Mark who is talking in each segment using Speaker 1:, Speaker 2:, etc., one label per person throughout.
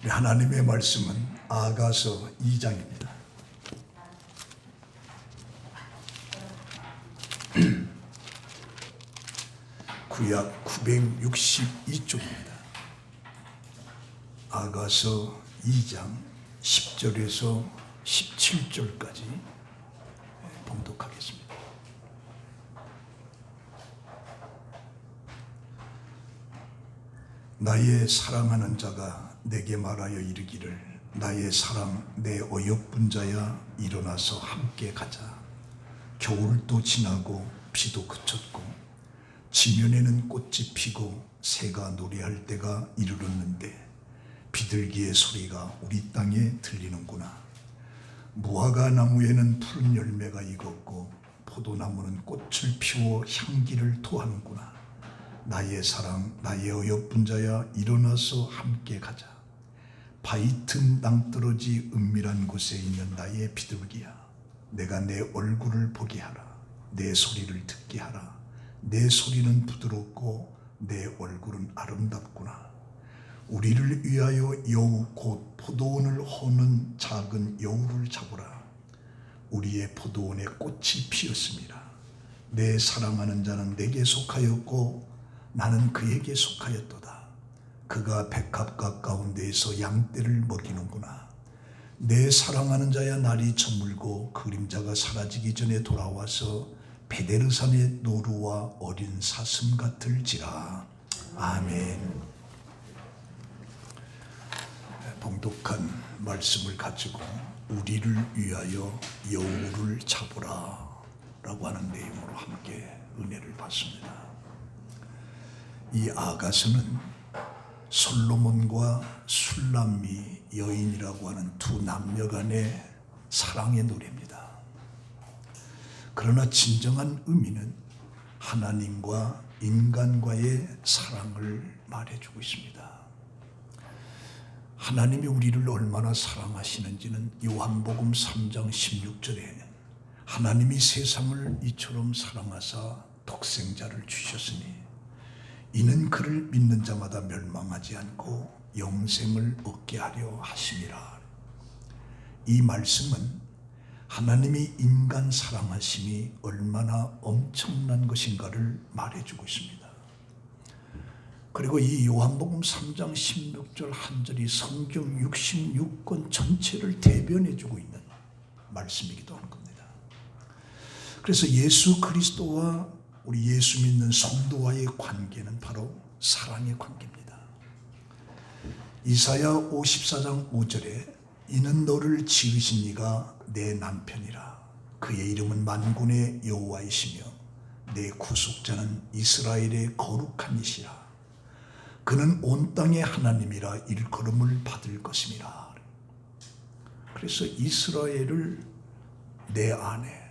Speaker 1: 하나님의 말씀은 아가서 2장입니다. 구약 962쪽입니다. 아가서 2장 10절에서 17절까지 봉독하겠습니다. 나의 사랑하는 자가 내게 말하여 이르기를 나의 사랑 내 어여쁜 자야 일어나서 함께 가자. 겨울도 지나고 비도 그쳤고 지면에는 꽃이 피고 새가 노래할 때가 이르렀는데 비둘기의 소리가 우리 땅에 들리는구나. 무화과 나무에는 푸른 열매가 익었고 포도나무는 꽃을 피워 향기를 토하는구나. 나의 사랑 나의 어여쁜 자야 일어나서 함께 가자. 바위 틈 낭떠러지 은밀한 곳에 있는 나의 비둘기야, 내가 내 얼굴을 보게 하라. 내 소리를 듣게 하라. 내 소리는 부드럽고 내 얼굴은 아름답구나. 우리를 위하여 여우 곧 포도원을 허는 작은 여우를 잡으라. 우리의 포도원에 꽃이 피었습니다. 내 사랑하는 자는 내게 속하였고 나는 그에게 속하였도다. 그가 백합과 가운데에서 양떼를 먹이는구나. 내 사랑하는 자야 날이 저물고 그림자가 사라지기 전에 돌아와서 베데르산의 노루와 어린 사슴 같을지라. 아멘. 봉독한 말씀을 가지고 우리를 위하여 여우를 잡으라 라고 하는 내용으로 함께 은혜를 받습니다. 이 아가서는 솔로몬과 술람미 여인이라고 하는 두 남녀 간의 사랑의 노래입니다. 그러나 진정한 의미는 하나님과 인간과의 사랑을 말해주고 있습니다. 하나님이 우리를 얼마나 사랑하시는지는 요한복음 3장 16절에 하나님이 세상을 이처럼 사랑하사 독생자를 주셨으니 이는 그를 믿는 자마다 멸망하지 않고 영생을 얻게 하려 하심이라. 이 말씀은 하나님이 인간 사랑하심이 얼마나 엄청난 것인가를 말해주고 있습니다. 그리고 이 요한복음 3장 16절 한 절이 성경 66권 전체를 대변해주고 있는 말씀이기도 한 겁니다. 그래서 예수 그리스도와 우리 예수 믿는 성도와의 관계는 바로 사랑의 관계입니다. 이사야 54장 5절에 이는 너를 지으신 이가 내 남편이라. 그의 이름은 만군의 여호와이시며 내 구속자는 이스라엘의 거룩한 이시라. 그는 온 땅의 하나님이라 일컬음을 받을 것임이라. 그래서 이스라엘을 내 아내,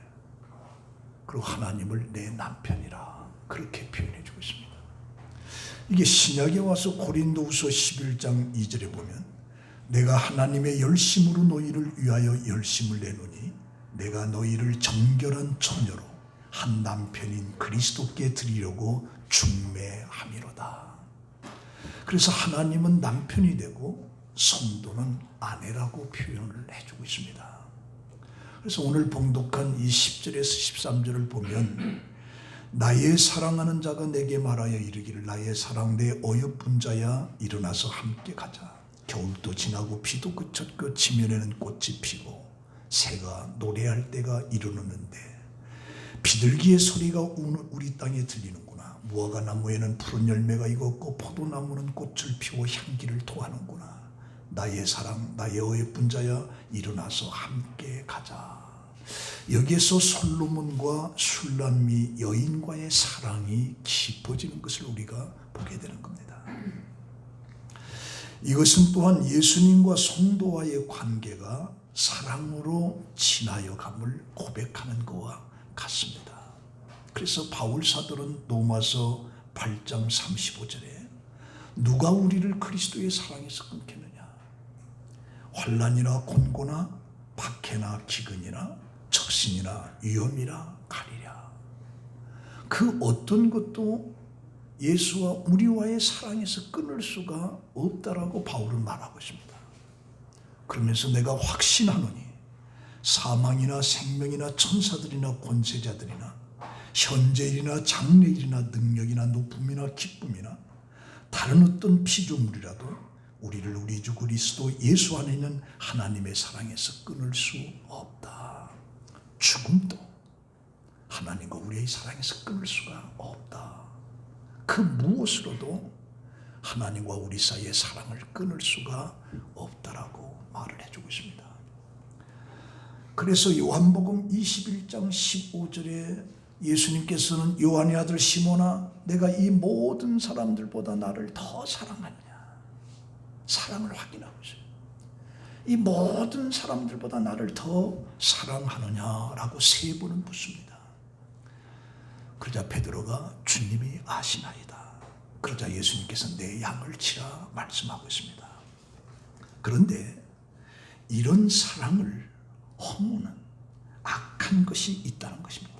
Speaker 1: 그리고 하나님을 내 남편이라 그렇게 표현해 주고 있습니다. 이게 신약에 와서 고린도후서 11장 2절에 보면 내가 하나님의 열심으로 너희를 위하여 열심을 내노니 내가 너희를 정결한 처녀로 한 남편인 그리스도께 드리려고 중매함이로다. 그래서 하나님은 남편이 되고 성도는 아내라고 표현을 해주고 있습니다. 그래서 오늘 봉독한 이 10절에서 13절을 보면 나의 사랑하는 자가 내게 말하여 이르기를 나의 사랑 내 어여쁜 자야 일어나서 함께 가자. 겨울도 지나고 비도 그쳤고 지면에는 꽃이 피고 새가 노래할 때가 이르렀는데 비둘기의 소리가 우리 땅에 들리는구나. 무화과 나무에는 푸른 열매가 익었고 포도나무는 꽃을 피워 향기를 토하는구나. 나의 사랑 나의 어여쁜 자야 일어나서 함께 가자. 여기에서 솔로몬과 술람미 여인과의 사랑이 깊어지는 것을 우리가 보게 되는 겁니다. 이것은 또한 예수님과 성도와의 관계가 사랑으로 진하여 감을 고백하는 것과 같습니다. 그래서 바울 사도는 로마서 8장 35절에 누가 우리를 그리스도의 사랑에서 끊겠느냐. 환난이나 곤고나 박해나 기근이나 적신이나 위험이나 가리랴. 그 어떤 것도 예수와 우리와의 사랑에서 끊을 수가 없다라고 바울은 말하고 있습니다. 그러면서 내가 확신하노니 사망이나 생명이나 천사들이나 권세자들이나 현재일이나 장래일이나 능력이나 높음이나 기쁨이나 다른 어떤 피조물이라도 우리를 우리 주 그리스도 예수 안에 있는 하나님의 사랑에서 끊을 수 없다. 죽음도 하나님과 우리의 사랑에서 끊을 수가 없다. 그 무엇으로도 하나님과 우리 사이의 사랑을 끊을 수가 없다라고 말을 해주고 있습니다. 그래서 요한복음 21장 15절에 예수님께서는 요한의 아들 시몬아, 내가 이 모든 사람들보다 나를 더 사랑하느냐, 사랑을 확인하고 있어요. 이 모든 사람들보다 나를 더 사랑하느냐라고 세 번은 묻습니다. 그러자 베드로가 주님이 아시나이다. 그러자 예수님께서 내 양을 치라 말씀하고 있습니다. 그런데 이런 사랑을 허무는 악한 것이 있다는 것입니다.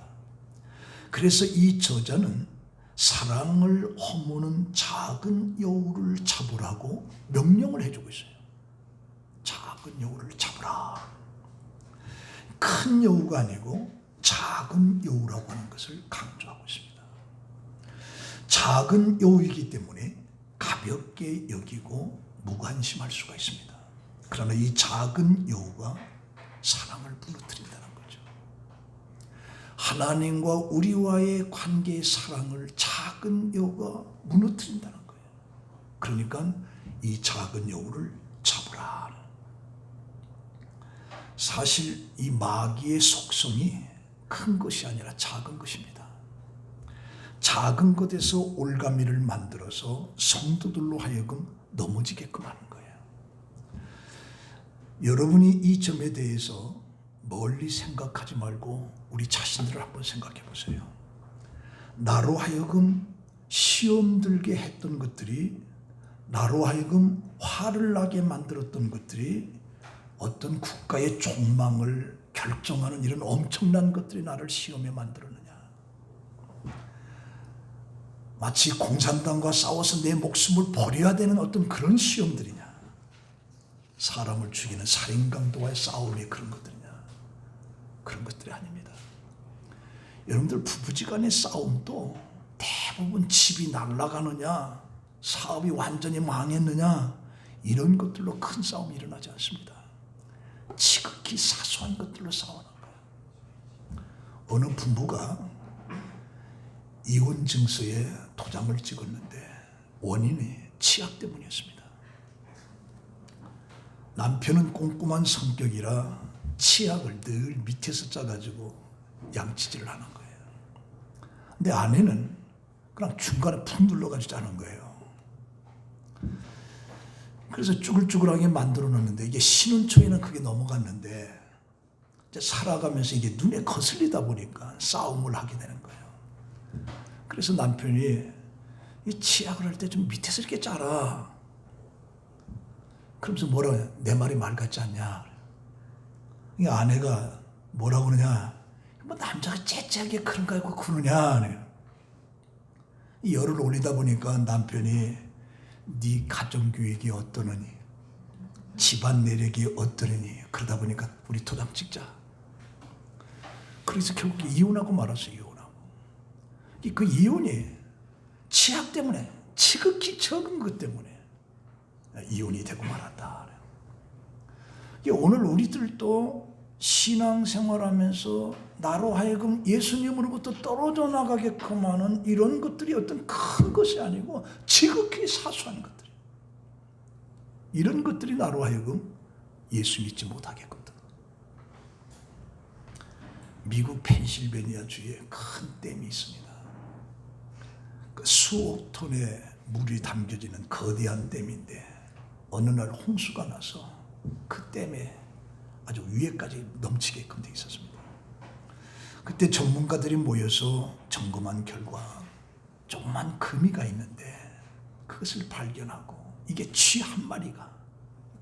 Speaker 1: 그래서 이 저자는 사랑을 허무는 작은 여우를 잡으라고 명령을 해주고 있어요. 작은 여우를 잡으라. 큰 여우가 아니고 작은 여우라고 하는 것을 강조하고 있습니다. 작은 여우이기 때문에 가볍게 여기고 무관심할 수가 있습니다. 그러나 이 작은 여우가 사랑을 무너뜨린다는 거죠. 하나님과 우리와의 관계의 사랑을 작은 여우가 무너뜨린다는 거예요. 그러니까 이 작은 여우를 잡으라. 사실 이 마귀의 속성이 큰 것이 아니라 작은 것입니다. 작은 것에서 올가미를 만들어서 성도들로 하여금 넘어지게끔 하는 거예요. 여러분이 이 점에 대해서 멀리 생각하지 말고 우리 자신들을 한번 생각해 보세요. 나로 하여금 시험 들게 했던 것들이, 나로 하여금 화를 나게 만들었던 것들이 어떤 국가의 종망을 결정하는 이런 엄청난 것들이 나를 시험에 만들었느냐. 마치 공산당과 싸워서 내 목숨을 버려야 되는 어떤 그런 시험들이냐. 사람을 죽이는 살인강도와의 싸움이 그런 것들이냐. 그런 것들이 아닙니다. 여러분들 부부지간의 싸움도 대부분 집이 날아가느냐, 사업이 완전히 망했느냐, 이런 것들로 큰 싸움이 일어나지 않습니다. 지극히 사소한 것들로 싸우는 거예요. 어느 부부가 이혼 증서에 도장을 찍었는데 원인이 치약 때문이었습니다. 남편은 꼼꼼한 성격이라 치약을 늘 밑에서 짜가지고 양치질을 하는 거예요. 근데 아내는 그냥 중간에 푹 눌러가지고 짜는 거예요. 그래서 쭈글쭈글하게 만들어 놓는데 이게 쉬는 초에는 그게 넘어갔는데 이제 살아가면서 이게 눈에 거슬리다 보니까 싸움을 하게 되는 거예요. 그래서 남편이 이 치약을 할 때 좀 밑에서 이렇게 짜라. 그러면서 뭐라 그러냐. 내 말이 말 같지 않냐. 이 아내가 뭐라고 그러냐. 뭐 남자가 째째하게 그런 거 갖고 그러냐. 이 열을 올리다 보니까 남편이 네 가정교육이 어떠느니, 집안 내력이 어떠느니, 그러다 보니까 우리 도장 찍자. 그래서 결국 이혼하고 말았어요. 이혼하고. 그 이혼이 치약 때문에, 지극히 적은 것 때문에 이혼이 되고 말았다. 오늘 우리들도 신앙생활하면서 나로 하여금 예수님으로부터 떨어져 나가게끔 하는 이런 것들이 어떤 큰 것이 아니고 지극히 사소한 것들, 이런 것들이 나로 하여금 예수 믿지 못하게끔. 미국 펜실베니아주에 큰 댐이 있습니다. 그 수억 톤의 물이 담겨지는 거대한 댐인데 어느 날 홍수가 나서 그 댐에 아주 위에까지 넘치게끔 돼 있었습니다. 그때 전문가들이 모여서 점검한 결과 조그만 금이가 있는데 그것을 발견하고 이게 쥐 한 마리가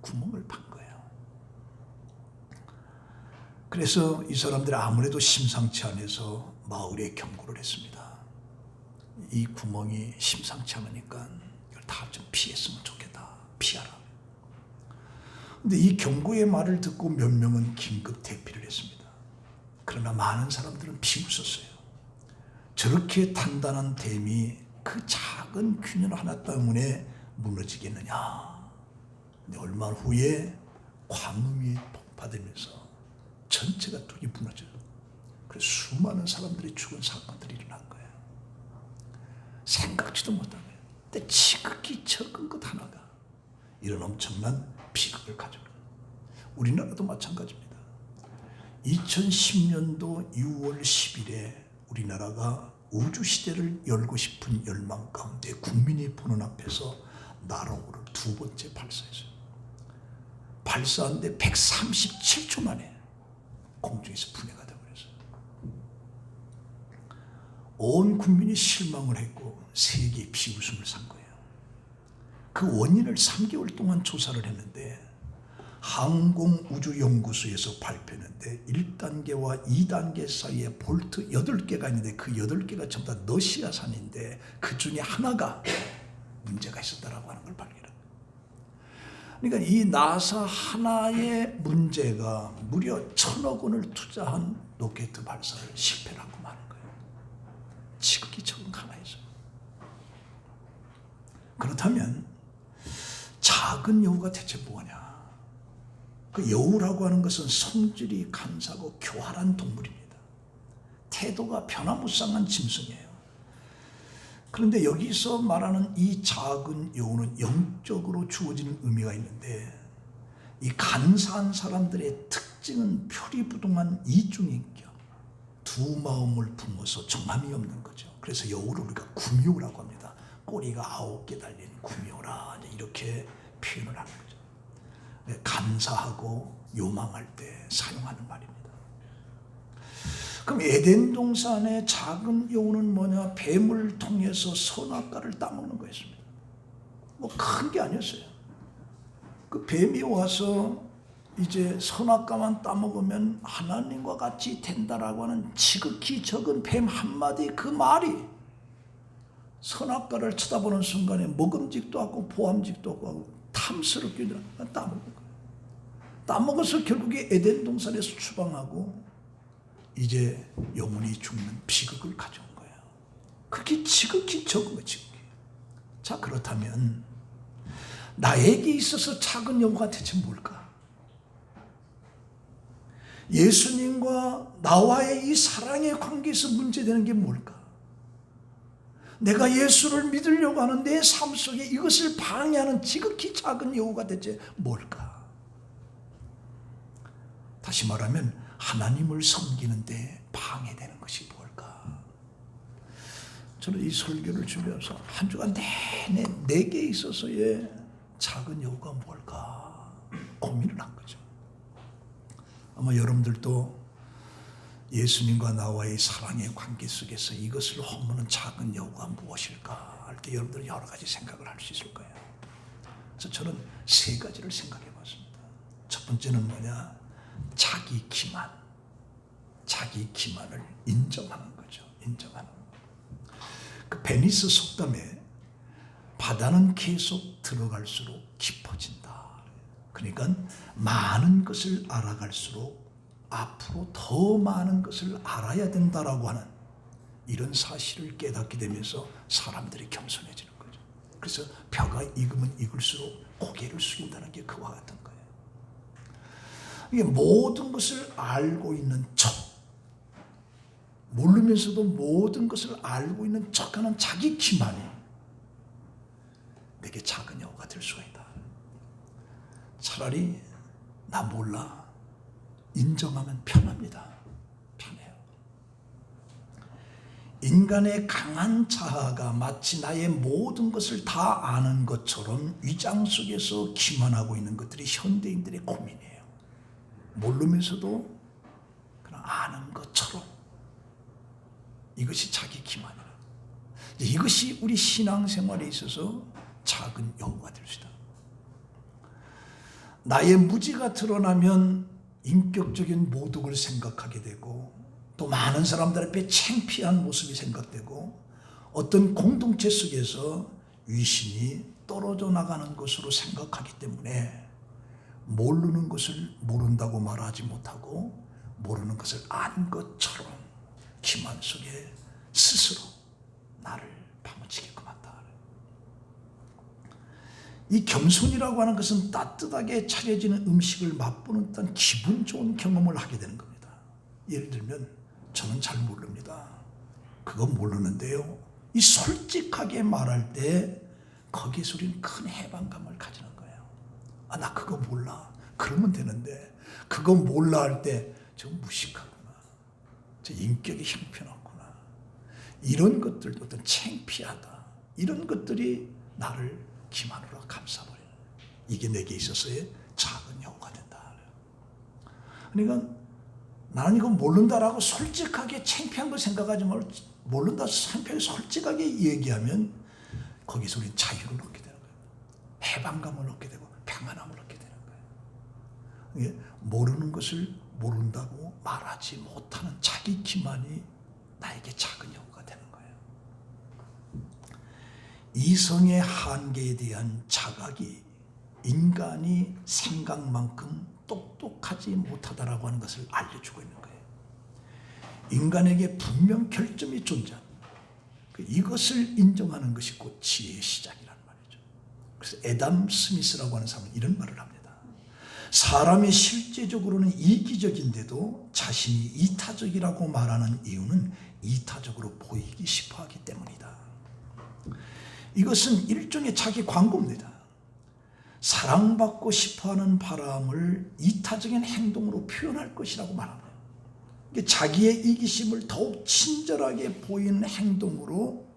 Speaker 1: 구멍을 판 거예요. 그래서 이 사람들이 아무래도 심상치 않아서 마을에 경고를 했습니다. 이 구멍이 심상치 않으니까 이걸 다 좀 피했으면 좋겠다. 피하라. 근데 이 경고의 말을 듣고 몇 명은 긴급 대피를 했습니다. 그러나 많은 사람들은 비웃었어요. 저렇게 단단한 댐이 그 작은 균열 하나 때문에 무너지겠느냐. 근데 얼마 후에 광음이 폭파되면서 전체가 뚝이 무너져요. 그래서 수많은 사람들이 죽은 사건들이 일어난 거예요. 생각지도 못한 거예요. 근데 지극히 적은 것 하나가 이런 엄청난 비극을 가져옵니다. 우리나라도 마찬가지입니다. 2010년도 6월 10일에 우리나라가 우주시대를 열고 싶은 열망 가운데 국민이 보는 앞에서 나로호를 두 번째 발사했어요. 발사한데 137초 만에 공중에서 분해가 되어버렸어요. 온 국민이 실망을 했고 세계의 비웃음을 산 거예요. 그 원인을 3개월 동안 조사를 했는데 항공우주연구소에서 발표했는데 1단계와 2단계 사이에 볼트 8개가 있는데 그 8개가 전부 다 러시아산인데 그 중에 하나가 문제가 있었다라고 하는 걸 발견합니다. 그러니까 이 나사 하나의 문제가 무려 1,000억 원을 투자한 로켓 발사를 실패하고 마는 거예요. 지극히 적은 하나에서. 그렇다면 작은 여우가 대체 뭐냐? 그 여우라고 하는 것은 성질이 간사하고 교활한 동물입니다. 태도가 변화무쌍한 짐승이에요. 그런데 여기서 말하는 이 작은 여우는 영적으로 주어지는 의미가 있는데 이 간사한 사람들의 특징은 표리부동한 이중인격, 두 마음을 품어서 정함이 없는 거죠. 그래서 여우를 우리가 구미호라고 합니다. 꼬리가 9개 달린 구미호라 이렇게 표현을 하는 거죠. 감사하고 요망할 때 사용하는 말입니다. 그럼 에덴 동산의 작은 여우는 뭐냐? 뱀을 통해서 선악과를 따먹는 거였습니다. 뭐 큰 게 아니었어요. 그 뱀이 와서 이제 선악과만 따먹으면 하나님과 같이 된다라고 하는 지극히 적은 뱀 한마디 그 말이 선악과를 쳐다보는 순간에 먹음직도 하고 보암직도 하고 탐스럽게 따먹는 거예요. 따먹어서 결국에 에덴 동산에서 추방하고 이제 영혼이 죽는 비극을 가져온 거예요. 그게 지극히 적은 거예요. 지극히. 자, 그렇다면 나에게 있어서 작은 여우가 대체 뭘까? 예수님과 나와의 이 사랑의 관계에서 문제되는 게 뭘까? 내가 예수를 믿으려고 하는 내 삶 속에 이것을 방해하는 지극히 작은 여우가 대체 뭘까? 다시 말하면 하나님을 섬기는데 방해되는 것이 뭘까? 저는 이 설교를 준비해서 한 주간 내내 내게 있어서의 작은 여우가 뭘까 고민을 한 거죠. 아마 여러분들도 예수님과 나와의 사랑의 관계 속에서 이것을 허무는 작은 여우가 무엇일까 할 때 여러분들 여러 가지 생각을 할 수 있을 거예요. 그래서 저는 3가지를 생각해 봤습니다. 첫 번째는 뭐냐? 자기 기만. 자기 기만을 인정하는 거죠. 인정하는 거. 그 베니스 속담에 바다는 계속 들어갈수록 깊어진다. 그러니까 많은 것을 알아갈수록 앞으로 더 많은 것을 알아야 된다라고 하는 이런 사실을 깨닫게 되면서 사람들이 겸손해지는 거죠. 그래서 벼가 익으면 익을수록 고개를 숙인다는 게 그와 같은 거예요. 이게 모든 것을 알고 있는 척, 모르면서도 모든 것을 알고 있는 척하는 자기 기만이 내게 작은 여우가 될 수가 있다. 차라리 나 몰라 인정하면 편합니다. 편해요. 인간의 강한 자아가 마치 나의 모든 것을 다 아는 것처럼 위장 속에서 기만하고 있는 것들이 현대인들의 고민이에요. 모르면서도 그냥 아는 것처럼 이것이 자기 기만이라. 이것이 우리 신앙생활에 있어서 작은 여우가 될 수 있다. 나의 무지가 드러나면 인격적인 모독을 생각하게 되고 또 많은 사람들 앞에 창피한 모습이 생각되고 어떤 공동체 속에서 위신이 떨어져 나가는 것으로 생각하기 때문에 모르는 것을 모른다고 말하지 못하고 모르는 것을 안 것처럼 기만 속에 스스로 나를 파묻히게끔 한다. 이 겸손이라고 하는 것은 따뜻하게 차려지는 음식을 맛보는 듯한 기분 좋은 경험을 하게 되는 겁니다. 예를 들면 저는 잘 모릅니다. 그거 모르는데요, 이 솔직하게 말할 때 거기에서 우리는 큰 해방감을 가지는 거예요. 아, 나 그거 몰라. 그러면 되는데 그거 몰라 할 때 저 무식하구나, 저 인격이 형편없구나, 이런 것들, 어떤 창피하다, 이런 것들이 나를 기만으로 감싸버리는, 이게 내게 있어서의 작은 여우가 된다. 그러니까 나는 이거 모른다라고 솔직하게 창피한 거 생각하지 말고 모른다 창피하게 솔직하게 얘기하면 거기서 우리는 자유를 얻게 되는 거예요. 해방감을 얻게 되고 평안함을 얻게 되는 거예요. 모르는 것을 모른다고 말하지 못하는 자기 기만이 나에게 작은 여우가 되는 거예요. 이성의 한계에 대한 자각이 인간이 생각만큼 똑똑하지 못하다라고 하는 것을 알려주고 있는 거예요. 인간에게 분명 결점이 존재합니다. 이것을 인정하는 것이 곧 지혜의 시작이라는 말이죠. 그래서 애담 스미스라고 하는 사람은 이런 말을 합니다. 사람이 실제적으로는 이기적인데도 자신이 이타적이라고 말하는 이유는 이타적으로 보이기 싶어 하기 때문이다. 이것은 일종의 자기 광고입니다. 사랑받고 싶어하는 바람을 이타적인 행동으로 표현할 것이라고 말합니다. 자기의 이기심을 더욱 친절하게 보이는 행동으로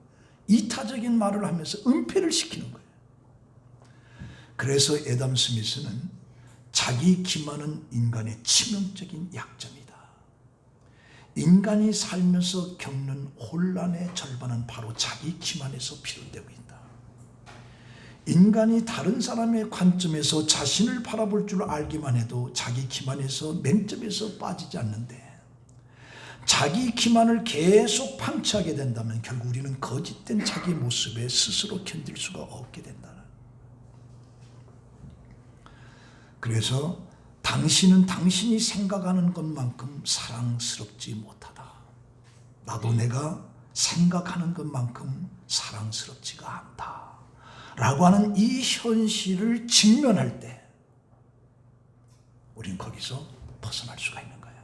Speaker 1: 이타적인 말을 하면서 은폐를 시키는 거예요. 그래서 애담 스미스는 자기 기만은 인간의 치명적인 약점이다. 인간이 살면서 겪는 혼란의 절반은 바로 자기 기만에서 비롯되고 있다. 인간이 다른 사람의 관점에서 자신을 바라볼 줄 알기만 해도 자기 기만에서 맹점에서 빠지지 않는데, 자기 기만을 계속 방치하게 된다면 결국 우리는 거짓된 자기 모습에 스스로 견딜 수가 없게 된다. 그래서 당신은 당신이 생각하는 것만큼 사랑스럽지 못하다. 나도 내가 생각하는 것만큼 사랑스럽지가 않다. 라고 하는 이 현실을 직면할 때 우린 거기서 벗어날 수가 있는 거예요.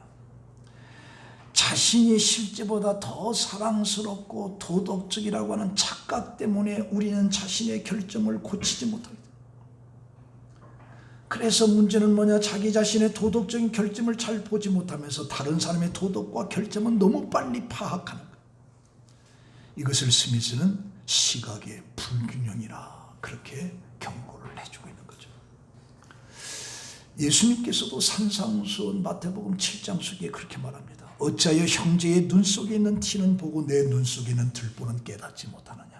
Speaker 1: 자신이 실제보다 더 사랑스럽고 도덕적이라고 하는 착각 때문에 우리는 자신의 결점을 고치지 못합니다. 그래서 문제는 뭐냐? 자기 자신의 도덕적인 결점을 잘 보지 못하면서 다른 사람의 도덕과 결점은 너무 빨리 파악하는 거예요. 이것을 스미스는 시각의 불균형이라 그렇게 경고를 해주고 있는 거죠. 예수님께서도 산상수훈 마태복음 7장 속에 그렇게 말합니다. 어찌하여 형제의 눈 속에 있는 티는 보고 내 눈 속에 있는 들보는 깨닫지 못하느냐.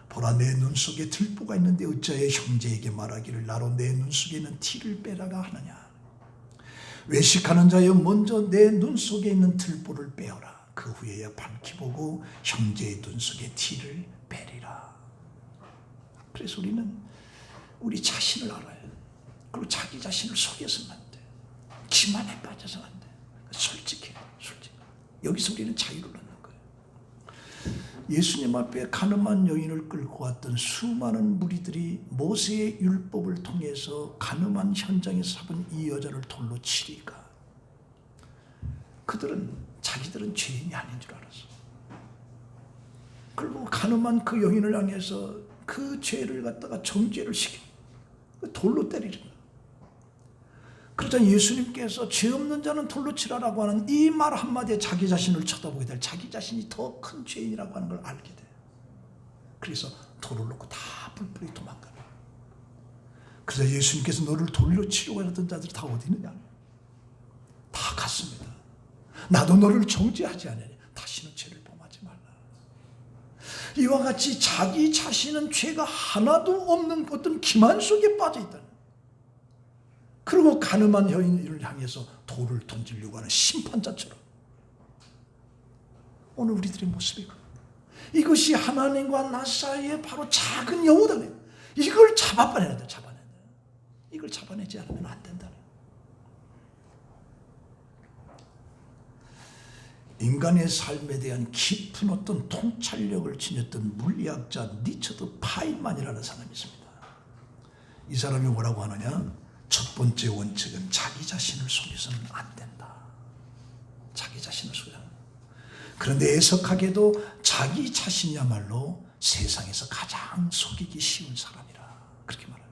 Speaker 1: 보라, 내 눈 속에 들보가 있는데 어찌하여 형제에게 말하기를 나로 내 눈 속에 있는 티를 빼라가 하느냐. 외식하는 자여 먼저 내 눈 속에 있는 들보를 빼어라. 그 후에야 밝히 보고 형제의 눈 속에 티를 빼리라. 그래서 우리는 우리 자신을 알아요. 그리고 자기 자신을 속여서는 안 돼. 기만에 빠져서는 안 돼. 솔직해. 여기서 우리는 자유를 얻는 거예요. 예수님 앞에 가늠한 여인을 끌고 왔던 수많은 무리들이 모세의 율법을 통해서 가늠한 현장에서 잡은 이 여자를 돌로 치리까, 그들은 자기들은 죄인이 아닌 줄 알았어. 그리고 가늠한 그 여인을 향해서 그 죄를 갖다가 정죄를 시켜 돌로 때리는 거야. 그러자 예수님께서 죄 없는 자는 돌로 치라라고 하는 이 말 한마디에 자기 자신을 쳐다보게 될, 자기 자신이 더 큰 죄인이라고 하는 걸 알게 돼. 그래서 돌을 놓고 다 뿔뿔이 도망가요. 그래서 예수님께서 너를 돌로 치려고 하던 자들이 다 어디 있느냐? 다 갔습니다. 나도 너를 정죄하지 않으니 다시는 죄를 범하지 말라. 이와 같이 자기 자신은 죄가 하나도 없는 어떤 기만 속에 빠져 있다는, 그리고 가늠한 여인을 향해서 돌을 던지려고 하는 심판자처럼 오늘 우리들의 모습이 그렇다. 이것이 하나님과 나 사이에 바로 작은 여우다. 이걸 잡아내야 돼. 이걸 잡아내지 않으면 안 된다는 거예요. 인간의 삶에 대한 깊은 어떤 통찰력을 지녔던 물리학자 리처드 파인만이라는 사람이 있습니다. 이 사람이 뭐라고 하느냐? 첫 번째 원칙은 자기 자신을 속여서는 안 된다. 자기 자신을 속여서는. 그런데 애석하게도 자기 자신이야말로 세상에서 가장 속이기 쉬운 사람이라 그렇게 말해요.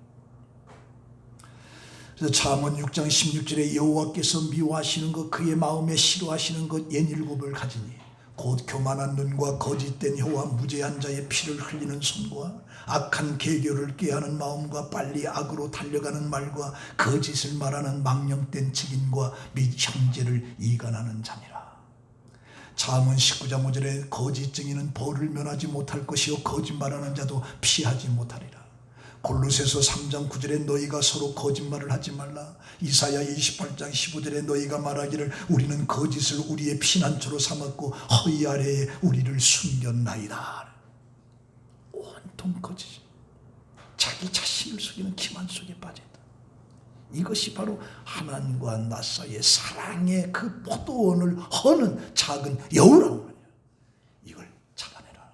Speaker 1: 그래서 잠언 6장 16절에 여호와께서 미워하시는 것 그의 마음에 싫어하시는 것 옌일곱을 가지니 곧 교만한 눈과 거짓된 혀와 무죄한 자의 피를 흘리는 손과 악한 계교를 꾀하는 마음과 빨리 악으로 달려가는 말과 거짓을 말하는 망령된 증인과 및 형제를 이간하는 자니라. 잠언 19장 5절에 거짓 증인은 벌을 면하지 못할 것이요 거짓말하는 자도 피하지 못하리라. 골로새서 3장 9절에 너희가 서로 거짓말을 하지 말라. 이사야 28장 15절에 너희가 말하기를 우리는 거짓을 우리의 피난처로 삼았고 허리 아래에 우리를 숨겼나이다. 온통 거짓, 자기 자신을 속이는 기만 속에 빠져있다. 이것이 바로 하나님과 나 사이의 사랑의 그 포도원을 허는 작은 여우라는 말이야. 이걸 잡아내라.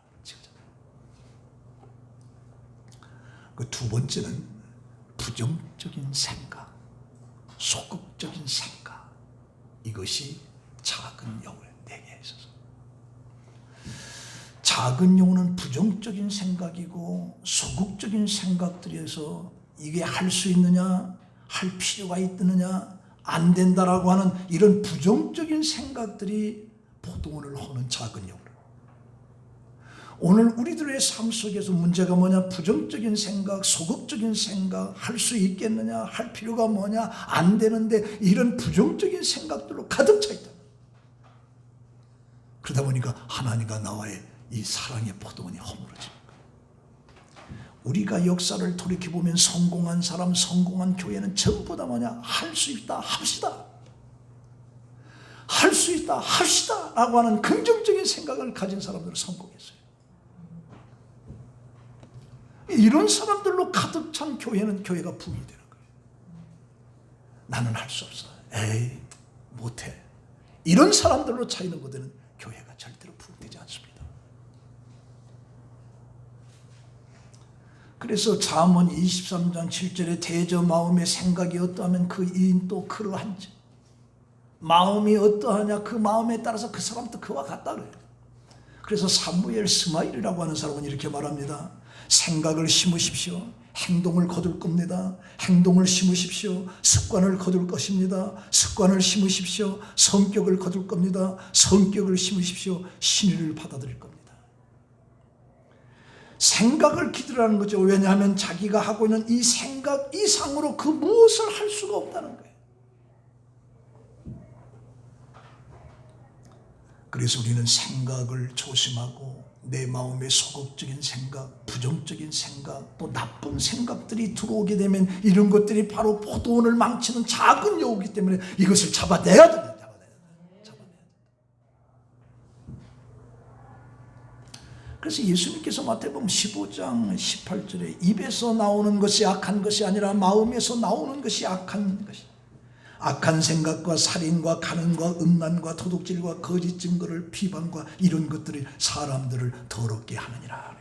Speaker 1: 그 두 번째는 부정적인 생각, 소극적인 생각. 이것이 작은 영을 내게 있어서. 작은 영은 부정적인 생각이고 소극적인 생각들에서 이게 할 수 있느냐, 할 필요가 있느냐, 안 된다라고 하는 이런 부정적인 생각들이 포도원을 허는 작은 영을. 오늘 우리들의 삶 속에서 문제가 뭐냐? 부정적인 생각, 소극적인 생각, 할 수 있겠느냐, 할 필요가 뭐냐, 안 되는데 이런 부정적인 생각들로 가득 차 있다. 그러다 보니까 하나님과 나와의 이 사랑의 포도원이 허물어집니다. 우리가 역사를 돌이켜보면 성공한 사람, 성공한 교회는 전부 다 뭐냐? 할 수 있다, 합시다. 할 수 있다, 합시다 라고 하는 긍정적인 생각을 가진 사람들은 성공했어요. 이런 사람들로 가득 찬 교회는 교회가 붐이 되는 거예요. 나는 할 수 없어. 에이, 못해. 이런 사람들로 차 있는 곳에는 교회가 절대로 붐되지 않습니다. 그래서 잠언 23장 7절에 대저 마음의 생각이 어떠하면 그 이인 또 그러한지. 마음이 어떠하냐 그 마음에 따라서 그 사람도 그와 같다 그래요. 그래서 사무엘 스마일이라고 하는 사람은 이렇게 말합니다. 생각을 심으십시오. 행동을 거둘 겁니다. 행동을 심으십시오. 습관을 거둘 것입니다. 습관을 심으십시오. 성격을 거둘 겁니다. 성격을 심으십시오. 신의를 받아들일 겁니다. 생각을 기르라는 거죠. 왜냐하면 자기가 하고 있는 이 생각 이상으로 그 무엇을 할 수가 없다는 거예요. 그래서 우리는 생각을 조심하고 내 마음의 소극적인 생각, 부정적인 생각, 또 나쁜 생각들이 들어오게 되면 이런 것들이 바로 포도원을 망치는 작은 여우이기 때문에 이것을 잡아내야 된다. 그래서 예수님께서 마태복음 15장 18절에 입에서 나오는 것이 악한 것이 아니라 마음에서 나오는 것이 악한 것이다. 악한 생각과 살인과 간음과 음란과 도둑질과 거짓 증거를 비방과 이런 것들이 사람들을 더럽게 하느니라.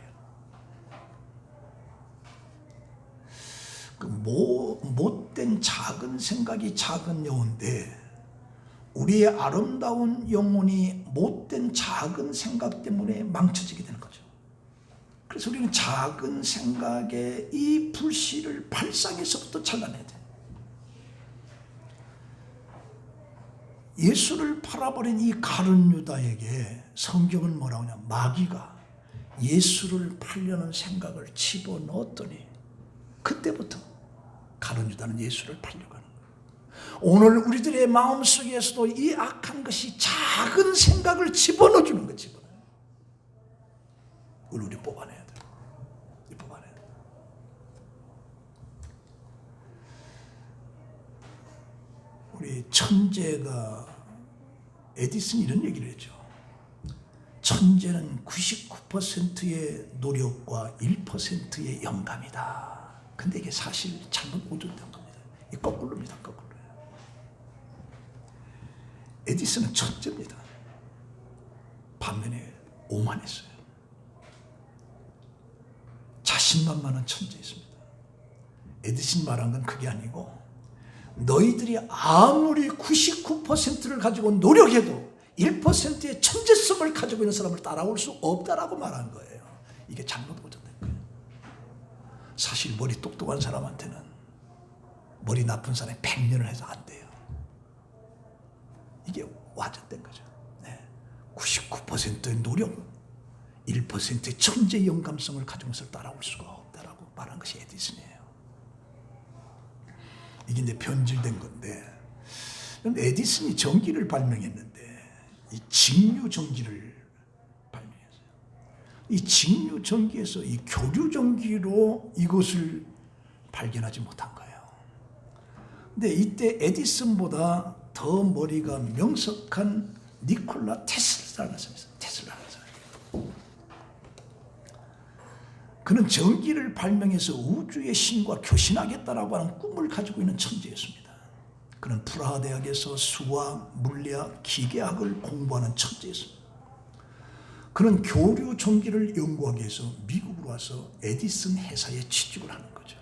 Speaker 1: 그 못된 작은 생각이 작은 영혼인데 우리의 아름다운 영혼이 못된 작은 생각 때문에 망쳐지게 되는 거죠. 그래서 우리는 작은 생각의 이 불씨를 발상에서부터 잘라내야 돼. 예수를 팔아버린 이 가룟 유다에게 성경은 뭐라고 하냐? 마귀가 예수를 팔려는 생각을 집어넣었더니 그때부터 가룟 유다는 예수를 팔려고 하는 거예요. 오늘 우리들의 마음속에서도 이 악한 것이 작은 생각을 집어넣어주는 거예요. 집어넣어요. 우리 뽑아내야 돼요. 뽑아내야 돼요. 우리 천재가 에디슨이 이런 얘기를 했죠. 천재는 99%의 노력과 1%의 영감이다. 근데 이게 사실 잘못 오존된 겁니다. 이 거꾸로입니다. 거꾸로. 에디슨은 천재입니다. 반면에 오만했어요. 자신만만한 천재였습니다. 에디슨이 말한 건 그게 아니고 너희들이 아무리 99%를 가지고 노력해도 1%의 천재성을 가지고 있는 사람을 따라올 수 없다라고 말한 거예요. 이게 잘못 고정된 거예요. 사실 머리 똑똑한 사람한테는 머리 나쁜 사람이 100년을 해도 안 돼요. 이게 와전된 거죠. 99%의 노력, 1%의 천재 영감성을 가지고 있는 사람을 따라올 수가 없다라고 말한 것이 에디슨이에요. 이게 이제 변질된 건데, 에디슨이 전기를 발명했는데 이 직류 전기를 발명했어요. 이 직류 전기에서 이 교류 전기로 이것을 발견하지 못한 거예요. 근데 이때 에디슨보다 더 머리가 명석한 니콜라 테슬라라는 사람이 있어요. 테슬라라는 사람. 그는 전기를 발명해서 우주의 신과 교신하겠다라고 하는 꿈을 가지고 있는 천재였습니다. 그는 프라하 대학에서 수학, 물리학, 기계학을 공부하는 천재였습니다. 그는 교류 전기를 연구하기 위해서 미국으로 와서 에디슨 회사에 취직을 하는 거죠.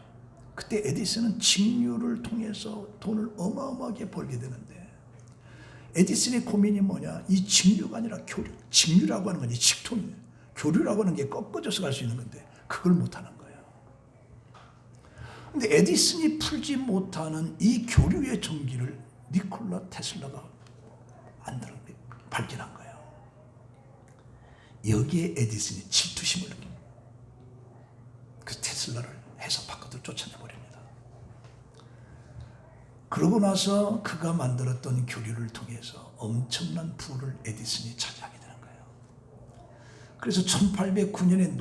Speaker 1: 그때 에디슨은 직류를 통해서 돈을 어마어마하게 벌게 되는데 에디슨의 고민이 뭐냐? 이 직류가 아니라 교류. 직류라고 하는 건 이 직통이에요. 교류라고 하는 게 꺾어져서 갈 수 있는 건데 그걸 못하는 거예요. 근데 에디슨이 풀지 못하는 이 교류의 전기를 니콜라 테슬라가 발견한 거예요. 여기에 에디슨이 질투심을 느낍니다. 그 테슬라를 회사 바깥으로 쫓아내버립니다. 그러고 나서 그가 만들었던 교류를 통해서 엄청난 부를 에디슨이 차지하게 되는 거예요. 그래서 1809년에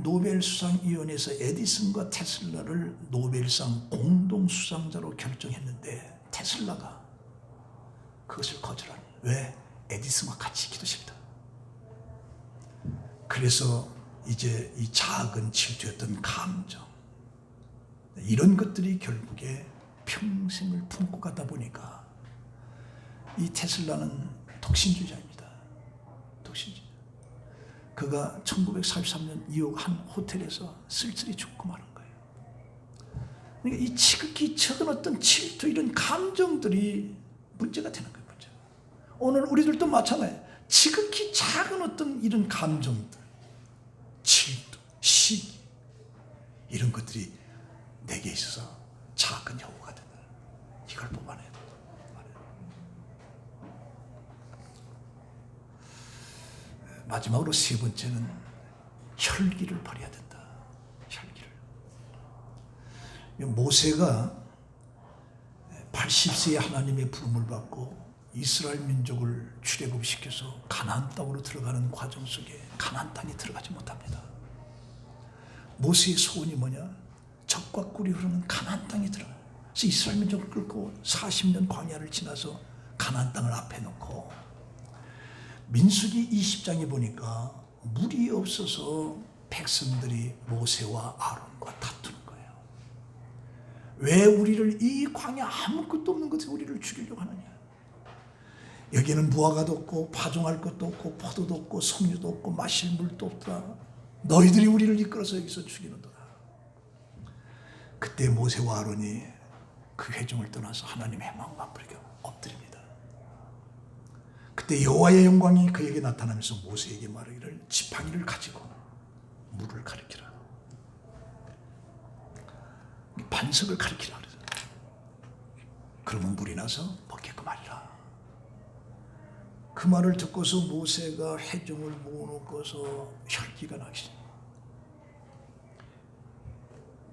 Speaker 1: 노벨 수상위원회에서 에디슨과 테슬라를 노벨상 공동 수상자로 결정했는데 테슬라가 그것을 거절하는 거예요. 왜? 에디슨과 같이 있기도 싫다. 그래서 이제 이 작은 질투였던 감정, 이런 것들이 결국에 평생을 품고 가다 보니까 이 테슬라는 독신주의자입니다. 독신주의자. 그가 1943년 뉴욕 한 호텔에서 쓸쓸히 죽고 마는 거예요. 그러니까 이 지극히 적은 어떤 질투, 이런 감정들이 문제가 되는 거예요. 문제가. 오늘 우리들도 마찬가지예요. 지극히 작은 어떤 이런 감정들, 질투, 시기, 이런 것들이 내게 있어서 작은 여우가 된다. 이걸 뽑아내야 된다. 마지막으로 세 번째는 혈기를 발휘해야 된다. 혈기를. 모세가 80세에 하나님의 부름을 받고 이스라엘 민족을 출애굽시켜서 가나안 땅으로 들어가는 과정 속에 가나안 땅에 들어가지 못합니다. 모세의 소원이 뭐냐? 적과 꿀이 흐르는 가나안 땅에 들어가요. 그래서 이스라엘 민족을 끌고 40년 광야를 지나서 가나안 땅을 앞에 놓고 민수기 20장에 보니까 물이 없어서 백성들이 모세와 아론과 다투는 거예요. 왜 우리를 이 광야 아무것도 없는 곳에 우리를 죽이려고 하느냐? 여기는 무화과도 없고 파종할 것도 없고 포도도 없고 석류도 없고 마실 물도 없다. 너희들이 우리를 이끌어서 여기서 죽이는도다. 그때 모세와 아론이 그 회중을 떠나서 하나님의 해망과 앞에 엎드립니다. 그때 여호와의 영광이 그에게 나타나면서 모세에게 말하기를 지팡이를 가지고 물을 가리키라. 반석을 가리키라 그래서. 그러면 물이 나서 먹게끔 하리라. 그 말을 듣고서 모세가 회중을 모아놓고서 혈기가 나기 시작합니다.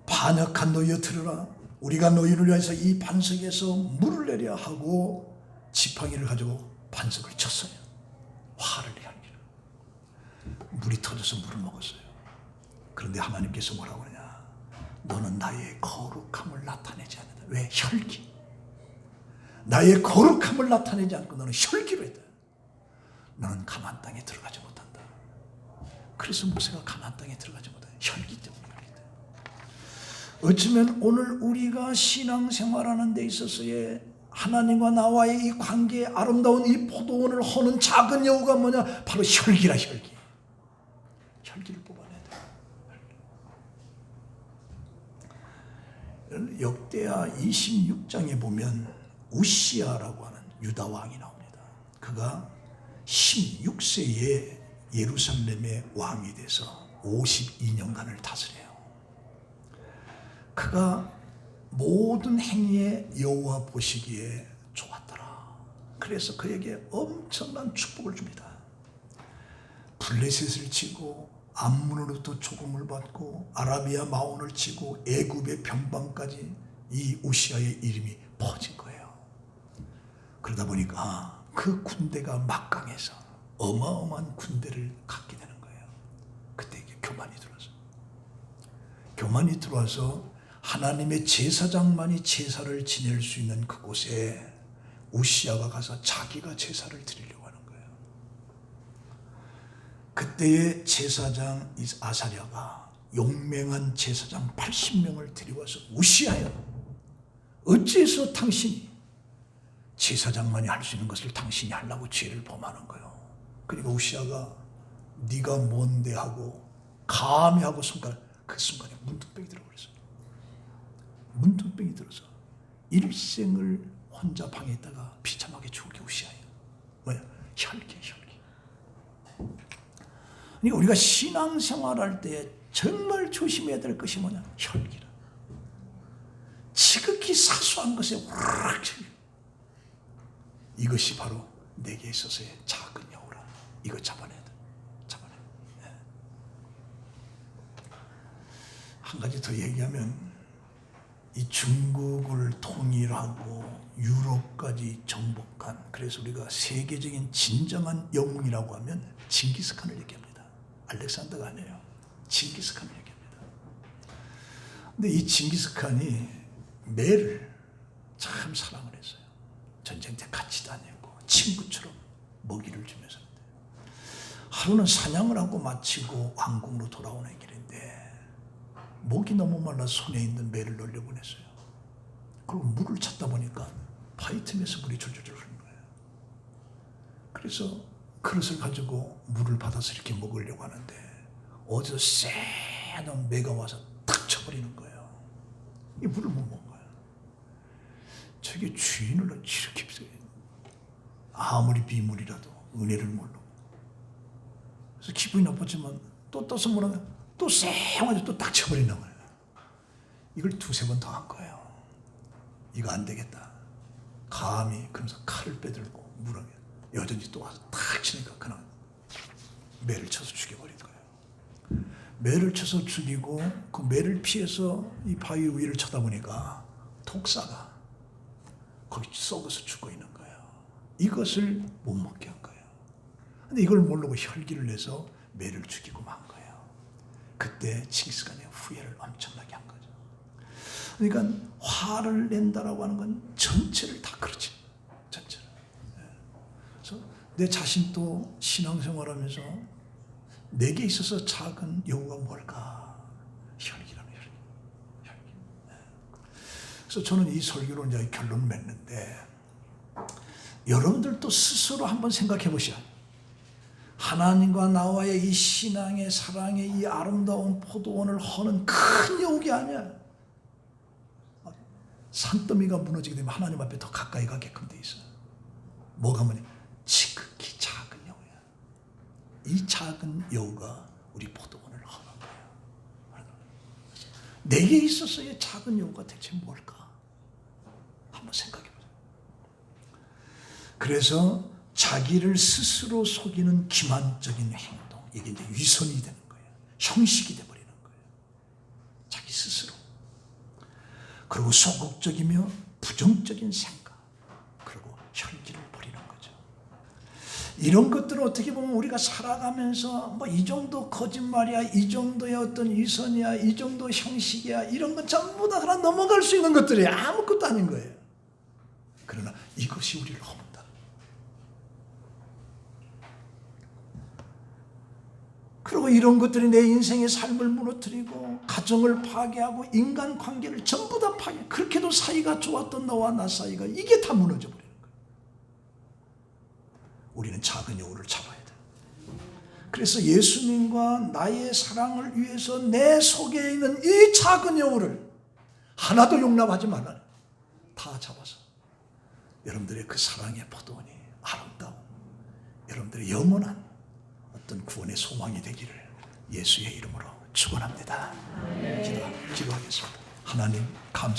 Speaker 1: 반역한 너희여 들으라. 우리가 너희를 위해서 이 반석에서 물을 내려 하고 지팡이를 가지고 반석을 쳤어요. 화를 내합니다. 물이 터져서 물을 먹었어요. 그런데 하나님께서 뭐라고 하냐? 너는 나의 거룩함을 나타내지 않는다. 왜? 혈기. 나의 거룩함을 나타내지 않고 너는 혈기로 했다. 너는 가나안 땅에 들어가지 못한다. 그래서 모세가 가나안 땅에 들어가지 못한다. 혈기 때문에. 어쩌면 오늘 우리가 신앙생활하는 데 있어서의 하나님과 나와의 이 관계의 아름다운 이 포도원을 허는 작은 여우가 뭐냐? 바로 혈기라, 혈기. 혈기를 뽑아내야 돼. 역대하 26장에 보면 우시야라고 하는 유다 왕이 나옵니다. 그가 16세에 예루살렘의 왕이 돼서 52년간을 다스려요. 그가 모든 행위에 여호와 보시기에 좋았더라. 그래서 그에게 엄청난 축복을 줍니다. 블레셋을 치고 암몬으로부터 조공을 받고 아라비아 마온을 치고 애굽의 변방까지 이 우시아의 이름이 퍼진 거예요. 그러다 보니까 그 군대가 막강해서 어마어마한 군대를 갖게 되는 거예요. 그때 이게 교만이 들어와서 하나님의 제사장만이 제사를 지낼 수 있는 그곳에 우시아가 가서 자기가 제사를 드리려고 하는 거예요. 그때의 제사장 아사랴가 용맹한 제사장 80명을 데려와서 우시아야, 어째서 당신이 제사장만이 할 수 있는 것을 당신이 하려고 죄를 범하는 거예요. 그러니까 우시아가 네가 뭔데 하고 감히 하고 그 순간에 문둥병이 들어버렸어요. 문둥병이 들어서 일생을 혼자 방에 있다가 비참하게 죽은 게 우시아예요. 뭐야? 혈기. 그러니까 우리가 신앙생활할 때 정말 조심해야 될 것이 뭐냐? 혈기라. 지극히 사소한 것에 우르르 이것이 바로 내게 있어서의 작은 여우라. 이거 잡아내야 돼. 네. 한 가지 더 얘기하면 이 중국을 통일하고 유럽까지 정복한, 그래서 우리가 세계적인 진정한 영웅이라고 하면 징기스칸을 얘기합니다. 알렉산더가 아니에요. 징기스칸을 얘기합니다. 근데 이 징기스칸이 매를 참 사랑을 했어요. 전쟁 때 같이 다니고 친구처럼 먹이를 주면서. 하루는 사냥을 하고 마치고 왕궁으로 돌아오는 길인데 목이 너무 말라 손에 있는 매를 놀려보냈어요. 그리고 물을 찾다 보니까 파이틈에서 물이 줄줄줄 흐르는 거예요. 그래서 그릇을 가지고 물을 받아서 이렇게 먹으려고 하는데 어디서 새는 매가 와서 탁 쳐버리는 거예요. 이 물을 못 먹어요. 저게 주인을 이렇게 아무리 비물이라도 은혜를 모르고, 그래서 기분이 나쁘지만 또 떠서 뭐라면 또 쌩하게 또 딱 쳐버리는 거예요. 이걸 2-3번 더 한 거예요. 이거 안 되겠다. 감히 그러면서 칼을 빼들고 물어요. 여전히 또 와서 탁 치니까 그냥 매를 쳐서 죽여버린 거예요. 매를 쳐서 죽이고 그 매를 피해서 이 바위 위를 쳐다보니까 독사가 거기 썩어서 죽어 있는 거예요. 이것을 못 먹게 한 거예요. 근데 이걸 모르고 혈기를 내서 매를 죽이고 만 거예요. 그때 징기스칸의 후회를 엄청나게 한 거죠. 그러니까 화를 낸다라고 하는 건 전체를 다 그렇지. 전체를. 그래서 내 자신도 신앙생활하면서 내게 있어서 작은 여우가 뭘까? 혈기라는 혈기. 그래서 저는 이 설교로 이제 결론을 맺는데, 여러분들도 스스로 한번 생각해 보시오. 하나님과 나와의 이 신앙의 사랑의 이 아름다운 포도원을 허는 큰 여우가 아니야. 산더미가 무너지게 되면 하나님 앞에 더 가까이 가게끔 돼 있어. 뭐가 뭐냐? 지극히 작은 여우야. 이 작은 여우가 우리 포도원을 허는 거야. 내게 있어서의 작은 여우가 대체 뭘까? 한번 생각해 보자. 그래서 자기를 스스로 속이는 기만적인 행동, 이게 이제 위선이 되는 거예요. 형식이 되어버리는 거예요. 자기 스스로. 그리고 소극적이며 부정적인 생각, 그리고 혈기를 부리는 거죠. 이런 것들은 어떻게 보면 우리가 살아가면서 뭐 이 정도 거짓말이야, 이 정도의 어떤 위선이야, 이 정도 형식이야, 이런 건 전부 다 하나 넘어갈 수 있는 것들이 아무것도 아닌 거예요. 그러나 이것이 우리를 허문다. 그리고 이런 것들이 내 인생의 삶을 무너뜨리고 가정을 파괴하고 인간관계를 전부 다 파괴. 그렇게도 사이가 좋았던 너와 나 사이가 이게 다 무너져 버리는 거예요. 우리는 작은 여우를 잡아야 돼. 그래서 예수님과 나의 사랑을 위해서 내 속에 있는 이 작은 여우를 하나도 용납하지 말라. 다 잡아서 여러분들의 그 사랑의 포도원이 아름다운 여러분들의 영원한 어떤 구원의 소망이 되기를 예수의 이름으로 축원합니다. 기도하겠습니다. 하나님 감사합니다.